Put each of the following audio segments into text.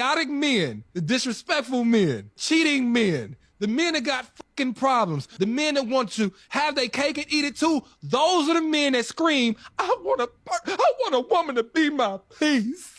chaotic men, the disrespectful men, cheating men, the men that got fucking problems, the men that want to have their cake and eat it too, those are the men that scream, I want a woman to be my peace.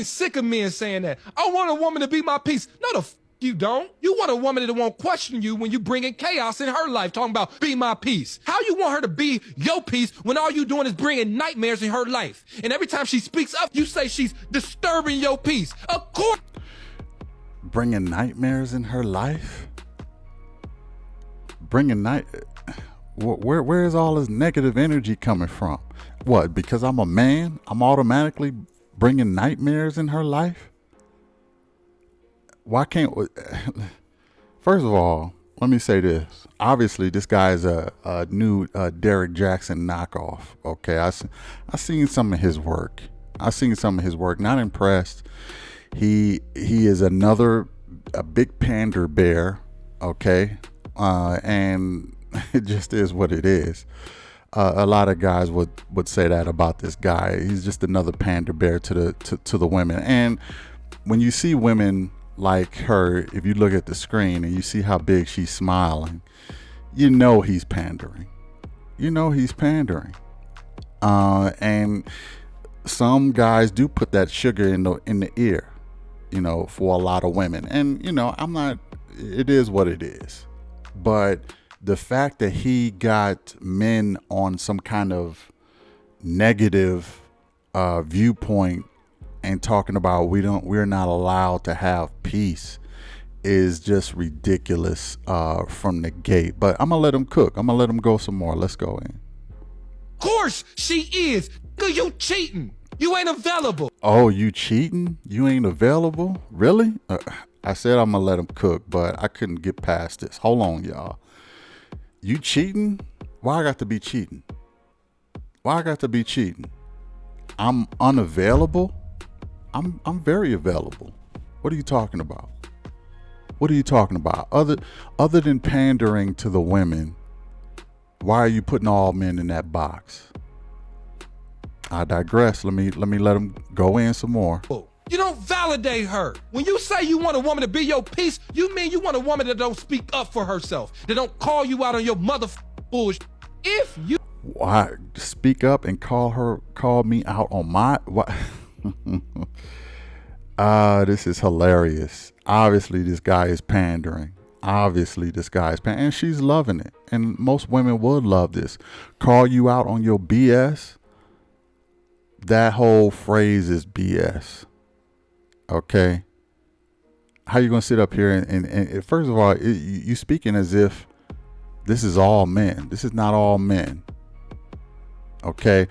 Sick of men saying that. I want a woman to be my peace. No, the f you don't. You want a woman that won't question you when you bring in chaos in her life, talking about be my peace. How you want her to be your peace when all you doing is bringing nightmares in her life? And every time she speaks up, you say she's disturbing your peace. Of course. Bringing nightmares in her life? Where is all this negative energy coming from? What, because I'm a man, I'm automatically bringing nightmares in her life? Why can't first of all, let me say this. Obviously this guy is a new Derek Jackson knockoff. Okay, I seen some of his work. Not impressed. He is a big pander bear. Okay, and it just is what it is. A lot of guys would say that about this guy. He's just another pander bear to the women. And when you see women like her, if you look at the screen and you see how big she's smiling, you know he's pandering. And some guys do put that sugar in the ear, for a lot of women. And it is what it is. But the fact that he got men on some kind of negative viewpoint and talking about we're not allowed to have peace is just ridiculous from the gate. But I'm gonna let him cook. I'm gonna let him go some more. Let's go in. Of course she is. You cheating. You ain't available. Oh, you cheating? You ain't available? Really? I said I'm gonna let him cook, but I couldn't get past this. Hold on, y'all. You cheating? Why I got to be cheating? I'm unavailable? I'm very available. What are you talking about? Other than pandering to the women, why are you putting all men in that box? I digress. Let me let him go in some more. You don't validate her. When you say you want a woman to be your peace, you mean you want a woman that don't speak up for herself, that don't call you out on your bullshit. If you why speak up and call me out on my what? This is hilarious. Obviously, this guy is pandering. And she's loving it. And most women would love this. Call you out on your BS. That whole phrase is BS. Okay, how you gonna sit up here and first of all, you speaking as if this is all men. This is not all men. Okay,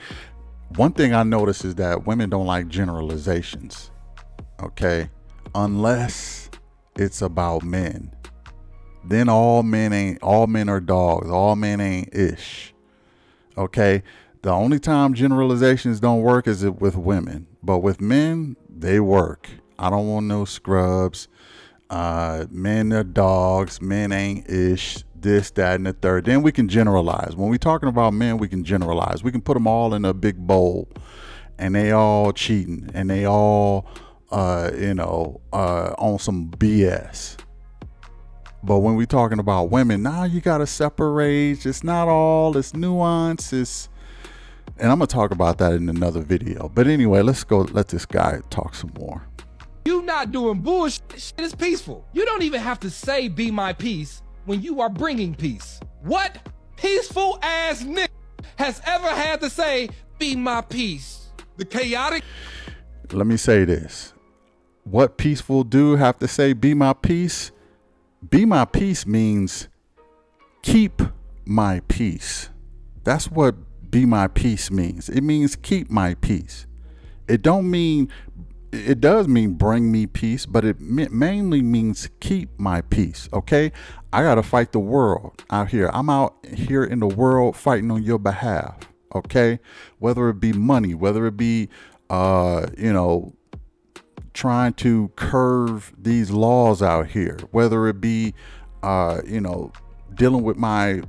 one thing I notice is that women don't like generalizations. Okay, unless it's about men, then all men are dogs. All men ain't ish. Okay, the only time generalizations don't work is with women, but with men they work. I don't want no scrubs. Men are dogs. Men ain't ish. This, that, and the third. Then we can generalize. When we're talking about men, we can generalize. We can put them all in a big bowl, and they all cheating, and they all, on some BS. But when we're talking about women, now you gotta separate. It's not all. It's nuance. And I'm gonna talk about that in another video. But anyway, let's go. Let this guy talk some more. You not doing bullshit. Shit is peaceful. You don't even have to say be my peace when you are bringing peace. What peaceful ass nigga has ever had to say be my peace? The chaotic. Let me say this. What peaceful dude have to say be my peace? Be my peace means keep my peace. That's what be my peace means. It means keep my peace. It don't mean, it does mean bring me peace, but it mainly means keep my peace. Okay, I gotta fight the world out here. I'm out here in the world fighting on your behalf. Okay, whether it be money, whether it be trying to curve these laws out here, whether it be dealing with my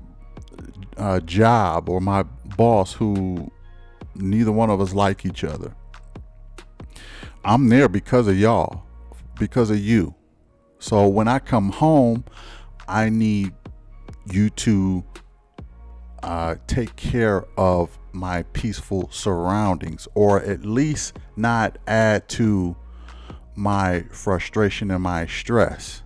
job or my boss, who neither one of us like each other. I'm there because of y'all, because of you. So when I come home, I need you to take care of my peaceful surroundings, or at least not add to my frustration and my stress.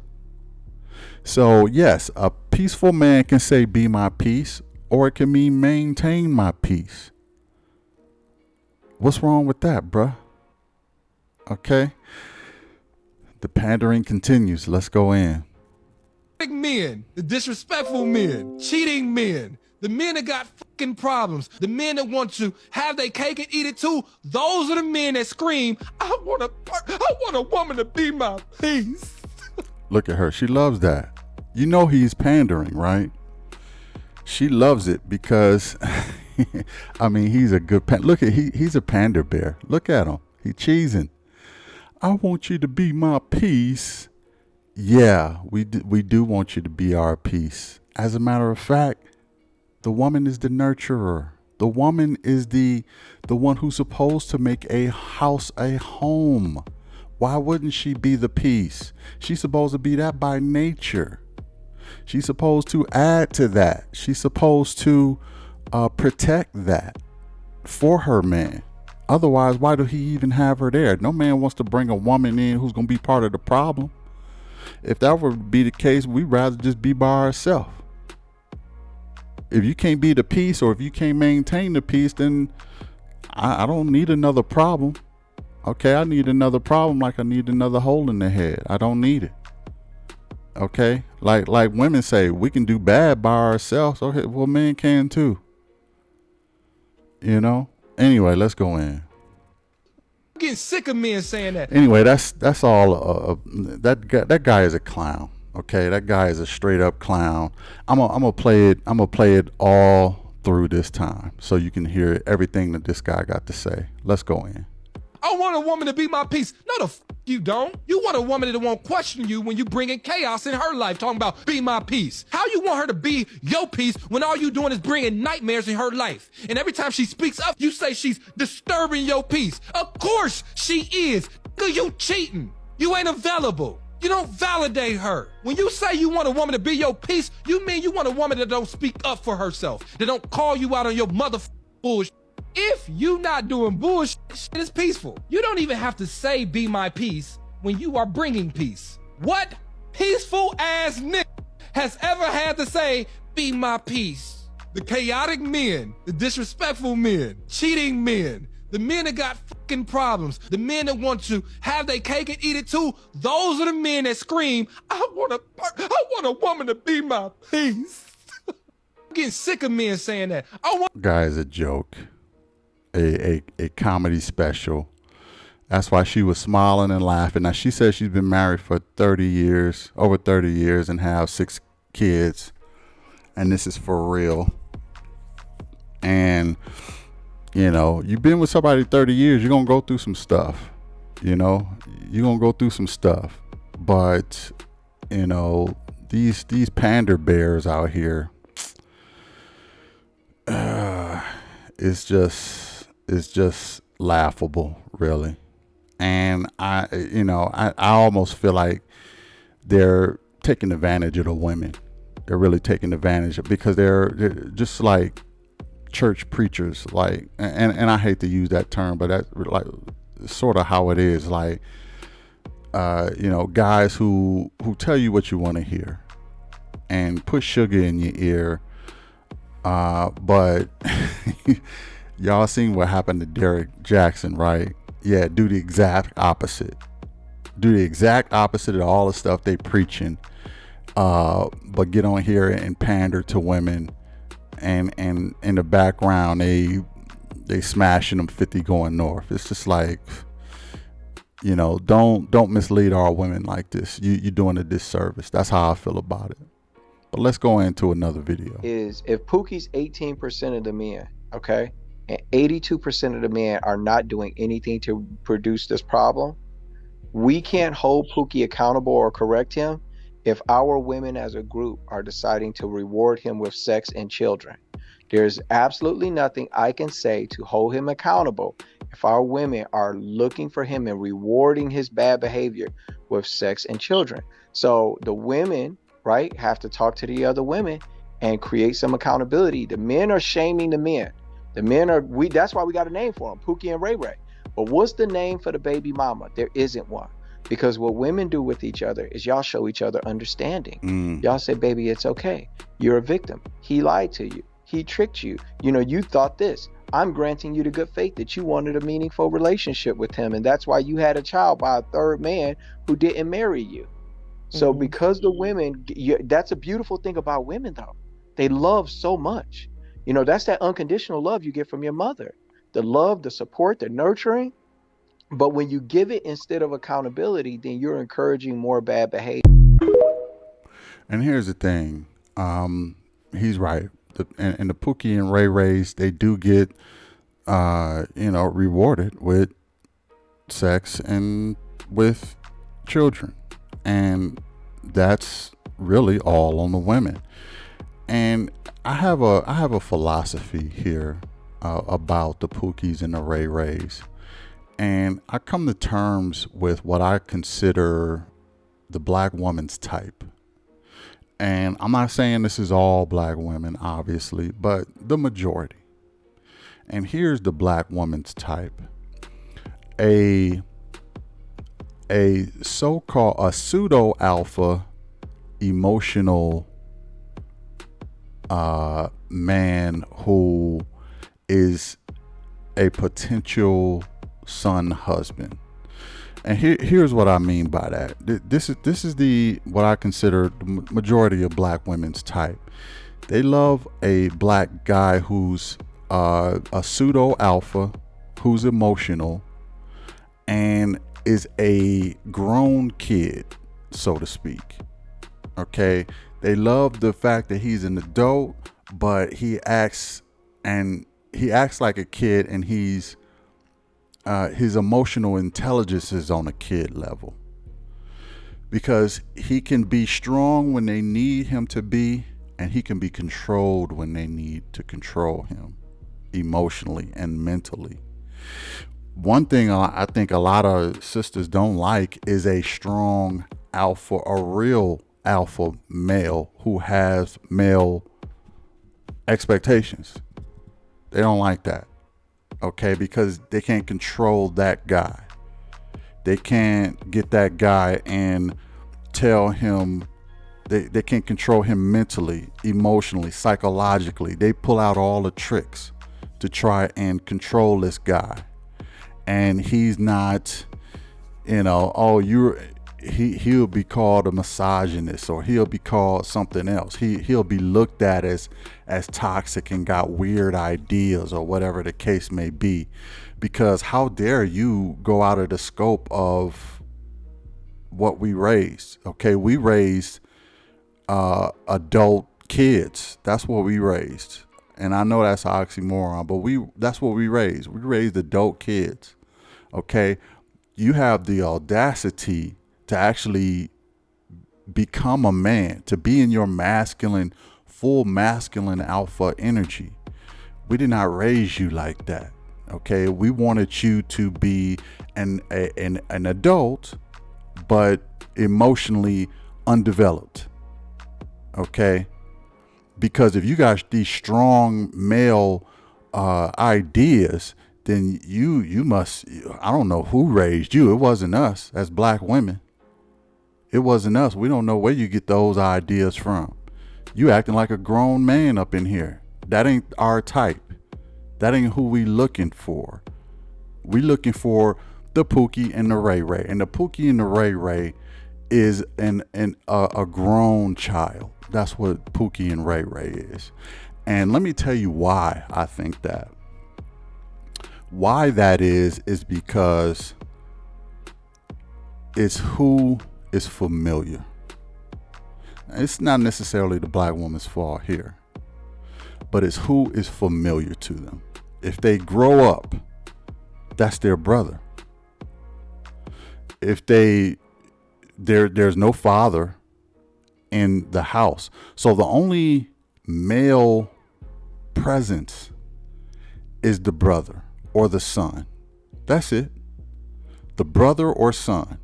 So yes, a peaceful man can say be my peace, or it can mean maintain my peace. What's wrong with that, bruh? Okay. The pandering continues. Let's go in. Men, the disrespectful men, cheating men, the men that got fucking problems, the men that want to have their cake and eat it too. Those are the men that scream, I want a woman to be my peace. Look at her. She loves that. You know he's pandering, right? She loves it because, I mean, he's a good look at he's a pander bear. Look at him. He cheesing. I want you to be my peace. Yeah, we do want you to be our peace. As a matter of fact, the woman is the nurturer. The woman is the one who's supposed to make a house a home. Why wouldn't she be the peace? She's supposed to be that by nature. She's supposed to add to that. She's supposed to protect that for her man. Otherwise, why do he even have her there? No man wants to bring a woman in who's going to be part of the problem. If that were to be the case, we'd rather just be by ourselves. If you can't be the peace, or if you can't maintain the peace, then I don't need another problem. Okay, I need another problem like I need another hole in the head. I don't need it. Okay, like women say, we can do bad by ourselves. Okay, well, men can too. You know. Anyway, let's go in. I'm getting sick of men saying that. Anyway, that's all. That guy is a clown. Okay, that guy is a straight up clown. I'm gonna play it. I'm gonna play it all through this time, so you can hear everything that this guy got to say. Let's go in. I want a woman to be my peace. No, you don't. You want a woman that won't question you when you bring in chaos in her life, talking about be my peace. How you want her to be your peace when all you doing is bringing nightmares in her life? And every time she speaks up, you say she's disturbing your peace. Of course she is. Cause you cheating. You ain't available. You don't validate her. When you say you want a woman to be your peace, you mean you want a woman that don't speak up for herself, that don't call you out on your bullshit. If you not doing bullshit, shit is peaceful. You don't even have to say be my peace when you are bringing peace. What peaceful ass nigga has ever had to say be my peace? The chaotic men, the disrespectful men, cheating men, the men that got fucking problems, the men that want to have their cake and eat it too. Those are the men that scream, I want a woman to be my peace. I'm getting sick of men saying that. Guy's a joke. A comedy special. That's why she was smiling and laughing. Now, she says she's been married for 30 years, over 30 years, and have 6 kids. And this is for real. And, you know, you've been with somebody 30 years, you're going to go through some stuff. You know, you're going to go through some stuff. But, you know, these pander bears out here, it's just laughable, really. And I almost feel like they're taking advantage of the women. They're really taking advantage of, because they're just like church preachers, like, and I hate to use that term, but that's like sort of how it is. Like, guys who tell you what you want to hear and put sugar in your ear, but y'all seen what happened to Derek Jackson, right? Yeah, do the exact opposite. Do the exact opposite of all the stuff they preaching, but get on here and pander to women, and in the background they they smashing them 50 going north. It's just like, you know, don't mislead our women like this. You're doing a disservice. That's how I feel about it. But let's go into another video. Is if Pookie's 18% of the men, okay, and 82% of the men are not doing anything to produce this problem, we can't hold Pookie accountable or correct him if our women as a group are deciding to reward him with sex and children. There's absolutely nothing I can say to hold him accountable if our women are looking for him and rewarding his bad behavior with sex and children. So the women, right, have to talk to the other women and create some accountability. The men are shaming the men. The men are, that's why we got a name for them, Pookie and Ray Ray. But what's the name for the baby mama? There isn't one. Because what women do with each other is y'all show each other understanding. Y'all say, baby, it's okay. You're a victim. He lied to you. He tricked you. You know, you thought this. I'm granting you the good faith that you wanted a meaningful relationship with him. And that's why you had a child by a third man who didn't marry you. So because the women, that's a beautiful thing about women, though. They love so much. You know, that's that unconditional love you get from your mother. The love, the support, the nurturing. But when you give it instead of accountability, then you're encouraging more bad behavior. And here's the thing. He's right. And the Pookie and Ray Rays, they do get, you know, rewarded with sex and with children. And that's really all on the women. And I have a philosophy here about the Pookies and the Ray Rays. And I come to terms with what I consider the black woman's type. And I'm not saying this is all black women, obviously, but the majority. And here's the black woman's type. A so-called a pseudo alpha emotional man who is a potential son husband. And here's what I mean by that. This is the what I consider the majority of black women's type. They love a black guy who's a pseudo alpha, who's emotional, and is a grown kid, so to speak. Okay, they love the fact that he's an adult, but he acts like a kid, and he's his emotional intelligence is on a kid level, because he can be strong when they need him to be, and he can be controlled when they need to control him emotionally and mentally. One thing I think a lot of sisters don't like is a strong alpha, a real alpha male who has male expectations. They don't like that. Okay, because they can't control that guy. They can't get that guy and tell him, they can't control him mentally, emotionally, psychologically. They pull out all the tricks to try and control this guy. And he's not, you know, he'll be called a misogynist, or he'll be called something else. He'll be looked at as toxic and got weird ideas, or whatever the case may be. Because how dare you go out of the scope of what we raised? Okay, we raised adult kids. That's what we raised. And I know that's an oxymoron, but that's what we raised. We raised adult kids. Okay, you have the audacity to actually become a man, to be in your masculine, full masculine alpha energy. We did not raise you like that. Okay, we wanted you to be an adult, but emotionally undeveloped. Okay, because if you got these strong male ideas, then you must, I don't know who raised you. It wasn't us as black women. It wasn't us. We don't know where you get those ideas from. You acting like a grown man up in here. That ain't our type. That ain't who we looking for. We looking for the Pookie and the Ray Ray. And the Pookie and the Ray Ray is a grown child. That's what Pookie and Ray Ray is. And let me tell you why I think that. Why that is because it's who is familiar. It's not necessarily the black woman's fault here, but it's who is familiar to them. If they grow up, that's their brother. If there's no father in the house, so the only male presence is the brother or the son. That's it. The brother or son.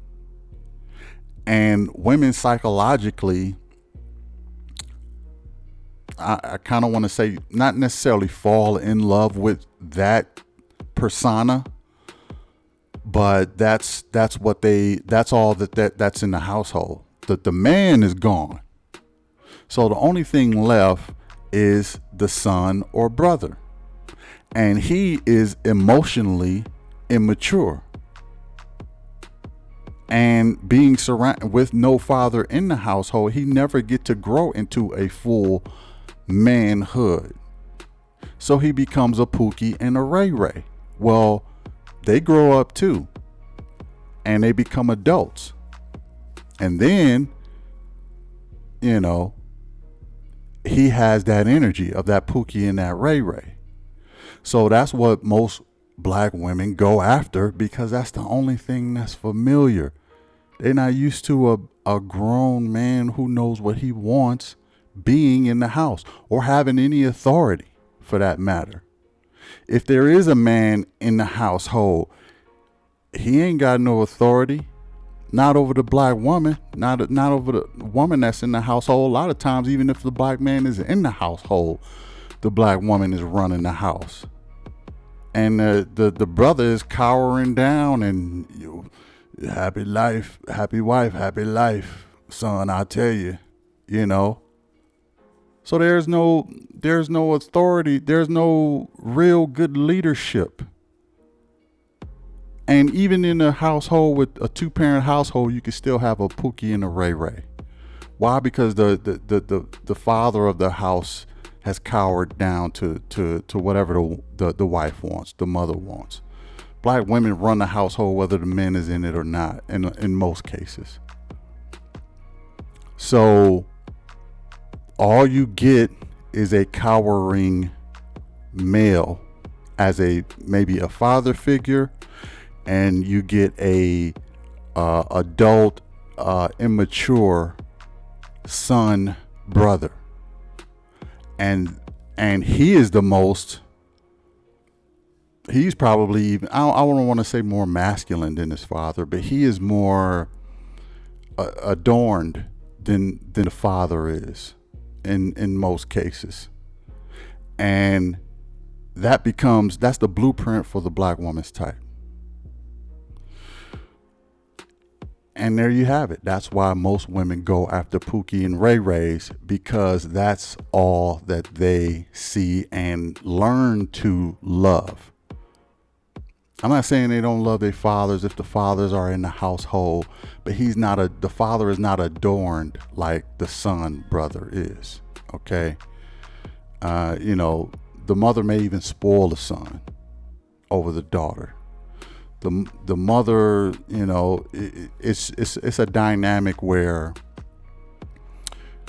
And women psychologically, I kind of want to say, not necessarily fall in love with that persona, but that's all that's in the household. The man is gone. So the only thing left is the son or brother. And he is emotionally immature. And being surrounded with no father in the household, he never get to grow into a full manhood. So he becomes a Pookie and a Ray Ray. Well, they grow up too, and they become adults. And then, he has that energy of that Pookie and that Ray Ray. So that's what most black women go after, because that's the only thing that's familiar. They're not used to a grown man who knows what he wants being in the house, or having any authority for that matter. If there is a man in the household, he ain't got no authority, not over the black woman, not over the woman that's in the household. A lot of times, even if the black man is in the household, the black woman is running the house. And the brother is cowering down and happy life, happy wife, happy life, son, I tell you, So there's no authority. There's no real good leadership. And even in a household with a 2-parent household, you can still have a Pookie and a Ray Ray. Why? Because the father of the house has cowered down to whatever the wife wants, the mother wants. Black women run the household whether the man is in it or not, in most cases. So all you get is a cowering male as maybe a father figure, and you get a adult immature son brother, and he is the most, he's probably even, I don't want to say more masculine than his father, but he is more adorned than the father is in most cases. And that's the blueprint for the black woman's type. And there you have it. That's why most women go after Pookie and Ray Rays, because that's all that they see and learn to love. I'm not saying they don't love their fathers if the fathers are in the household, but the father is not adorned like the son brother is. Okay. The mother may even spoil the son over the daughter. The mother, it's a dynamic where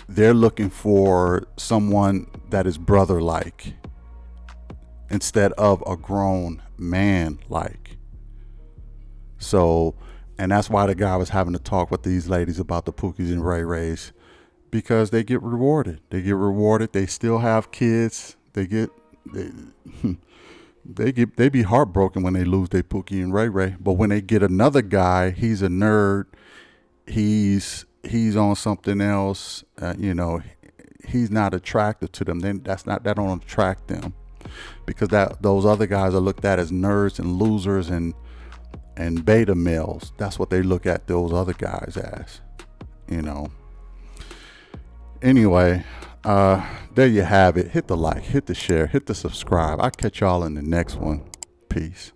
they're looking for someone that is brother-like instead of a grown man-like. So, and that's why the guy was having to talk with these ladies about the Pookies and Ray Rays, because they get rewarded. They still have kids. They be heartbroken when they lose their Pookie and Ray Ray. But when they get another guy, he's a nerd. He's on something else. He's not attractive to them. Then that don't attract them, because those other guys are looked at as nerds and losers and beta males. That's what they look at those other guys as. Anyway. There you have it. Hit the like, hit the share, hit the subscribe. I'll catch y'all in the next one. Peace.